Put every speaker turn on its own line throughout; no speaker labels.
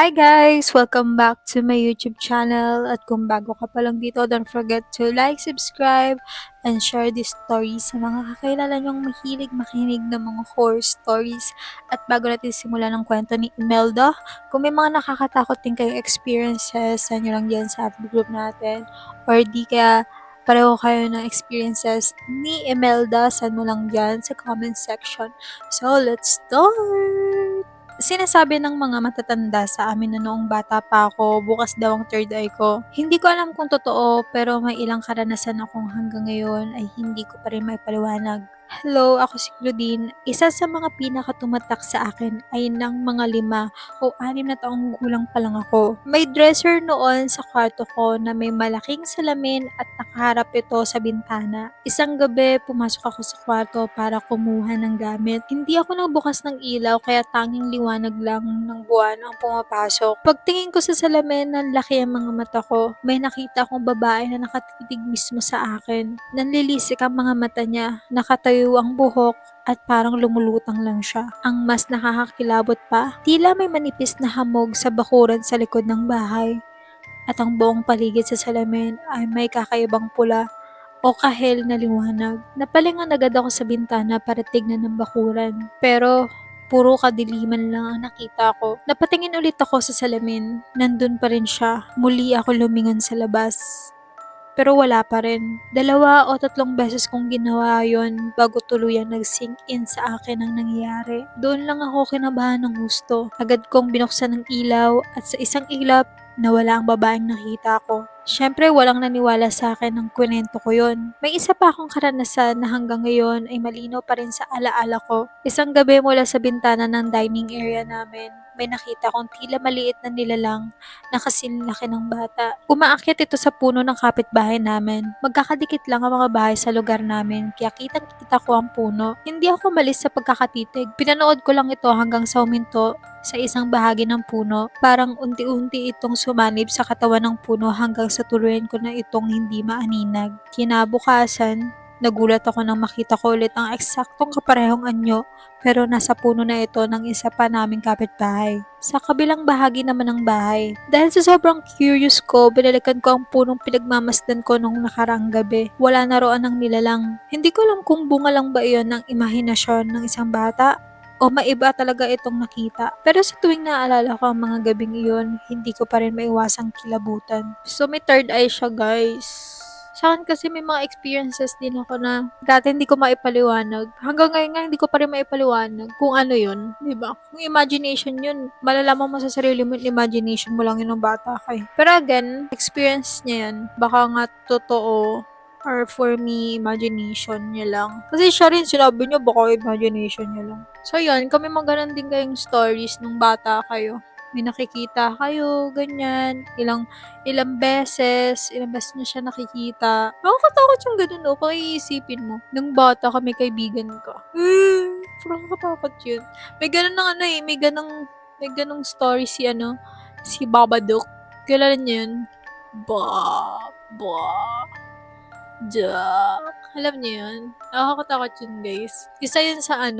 Hi guys! Welcome back to my YouTube channel. At kung bago ka pa lang dito, don't forget to like, subscribe, and share this stories sa mga kakilala nyong mahilig makinig ng mga horror stories. At bago natin simulan ng kwento ni Imelda, kung may mga nakakatakot din kayong experiences, send nyo lang dyan sa FB group natin. Or di kaya pareho kayo ng experiences ni Imelda, send mo lang dyan sa comment section. So, let's start! Sinasabi ng mga matatanda sa amin na noong bata pa ako, bukas daw ang third eye ko. Hindi ko alam kung totoo, pero may ilang karanasan akong hanggang ngayon ay hindi ko pa rin maipaliwanag. Hello, ako si Claudine. Isa sa mga pinakatumatak sa akin ay ng mga 5 o 6 na taong gulang pa lang ako. May dresser noon sa kwarto ko na may malaking salamin at nakaharap ito sa bintana. Isang gabi, pumasok ako sa kwarto para kumuha ng gamit. Hindi ako nagbukas ng ilaw kaya tanging liwanag lang ng buwan ang pumapasok. Pagtingin ko sa salamin, nanlaki ang mga mata ko. May nakita akong babae na nakatitig mismo sa akin. Nanlilisik ang mga mata niya, nakatayo ang buhok at parang lumulutang lang siya. Ang mas nakakakilabot pa, tila may manipis na hamog sa bakuran sa likod ng bahay. At ang buong paligid sa salamin ay may kakaibang pula o kahel na liwanag. Napalingon agad ako sa bintana para tignan ng bakuran. Pero puro kadiliman lang ang nakita ko. Napatingin ulit ako sa salamin. Nandun pa rin siya. Muli ako lumingon sa labas. Pero wala pa rin. 2 o 3 beses kong ginawa yon bago tuluyang nag-sink in sa akin ang nangyayari. Doon lang ako kinabahan ng gusto. Agad kong binuksan ng ilaw at sa isang ilap, nawala ang babaeng nakita ko. Siyempre walang naniwala sa akin ng kwento ko yon. May isa pa akong karanasan na hanggang ngayon ay malinaw pa rin sa alaala ko. Isang gabi mula sa bintana ng dining area namin, may nakita kong tila maliit na nilalang na kasing laki ng bata. Umaakyat ito sa puno ng kapitbahay namin. Magkakadikit lang ang mga bahay sa lugar namin, kaya kitang-kita ko ang puno. Hindi ako malis sa pagkakatitig. Pinanood ko lang ito hanggang sa huminto sa isang bahagi ng puno. Parang unti-unti itong sumanib sa katawan ng puno hanggang sa tuluyan ko na itong hindi maaninag. Kinabukasan, nagulat ako nang makita ko ulit ang eksaktong kaparehong anyo pero nasa puno na ito ng isa pa naming kapitbahay. Sa kabilang bahagi naman ng bahay. Dahil sa sobrang curious ko, binalikan ko ang punong pinagmamasdan ko nung nakaraang gabi. Wala na roon ang nilalang. Hindi ko alam kung bunga lang ba iyon ng imahinasyon ng isang bata o maiba talaga itong nakita. Pero sa tuwing naalala ko ang mga gabing iyon, hindi ko pa rin maiwasang kilabutan. So may third eye siya guys. Sa akin kasi may mga experiences din ako na dati hindi ko maipaliwanag. Hanggang ngayon nga hindi ko pa rin maipaliwanag kung ano yun. Diba? Kung imagination yun, malalaman mo sa sarili mo, imagination mo lang yun ng bata ka eh. Pero again, experience niya yan. Baka nga totoo or for me, imagination niya lang. Kasi siya rin, sinabi niya, baka imagination niya lang. So yun, kami maganon din kayong stories nung bata kayo. May nakikita kayo, ganyan, ilang beses niya siya nakikita. Nakakatakot yung ganun, no? Kung iisipin mo, nung bata ka, may kaibigan ka. Parang nakakatakot yun. May ganun ng ano eh, may ganung story si si Babadook. Kilala niyo yun? Ba, Jack. Alam niyo yun? Nakakatakot yun, guys. Isa yun sa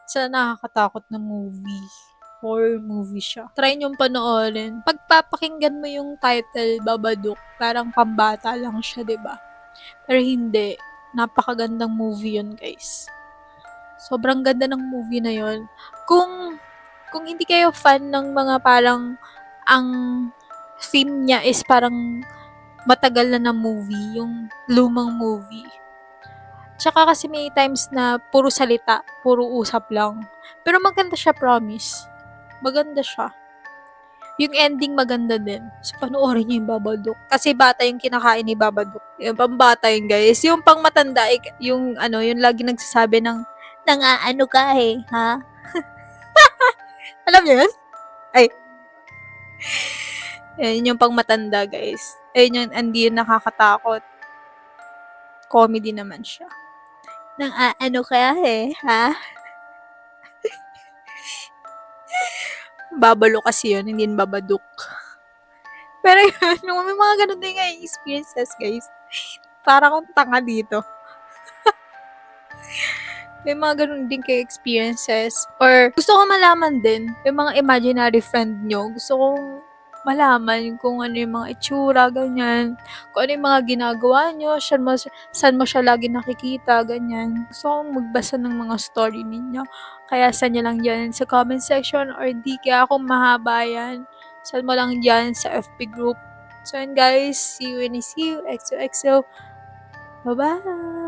sa nakakatakot na movie. Horror movie siya. Try niyong panoorin. Pagpapakinggan mo yung title, Babadook, parang pambata lang siya, 'di ba? Pero hindi. Napakagandang movie yun, guys. Sobrang ganda ng movie na yun. Kung hindi kayo fan ng mga parang ang theme niya is parang matagal na movie, yung lumang movie. Tsaka kasi may times na puro salita, puro usap lang. Pero maganda siya, promise. Maganda siya. Yung ending maganda din. So, panoorin niyo yung Babadook. Kasi bata yung kinakain ni Babadook. Yung pambata yun, guys. Yung pang matanda, yung yung lagi nagsasabi ng, nang-aano ka eh, ha? Alam niyo yun? Ay, yun yung pang matanda, guys. Ayun yung, hindi yun nakakatakot. Comedy naman siya. Nang-aano ka eh, ha? Babalo kasi yun, hindi yun Babadook. Pero yun, may mga ganun din nga experiences, guys. Para akong tanga dito. may mga ganun din kayo experiences or gusto ko malaman din yung mga imaginary friend nyo. Gusto kong malaman kung ano yung mga itsura, ganyan. Kung ano yung mga ginagawa nyo, saan mo siya lagi nakikita, ganyan. Gusto kong magbasa ng mga story ninyo. Kaya saan nyo lang dyan sa comment section or di kaya kung mahaba yan, saan mo lang dyan sa FB group. So, yun guys. See you when I see you. XOXO. Bye-bye!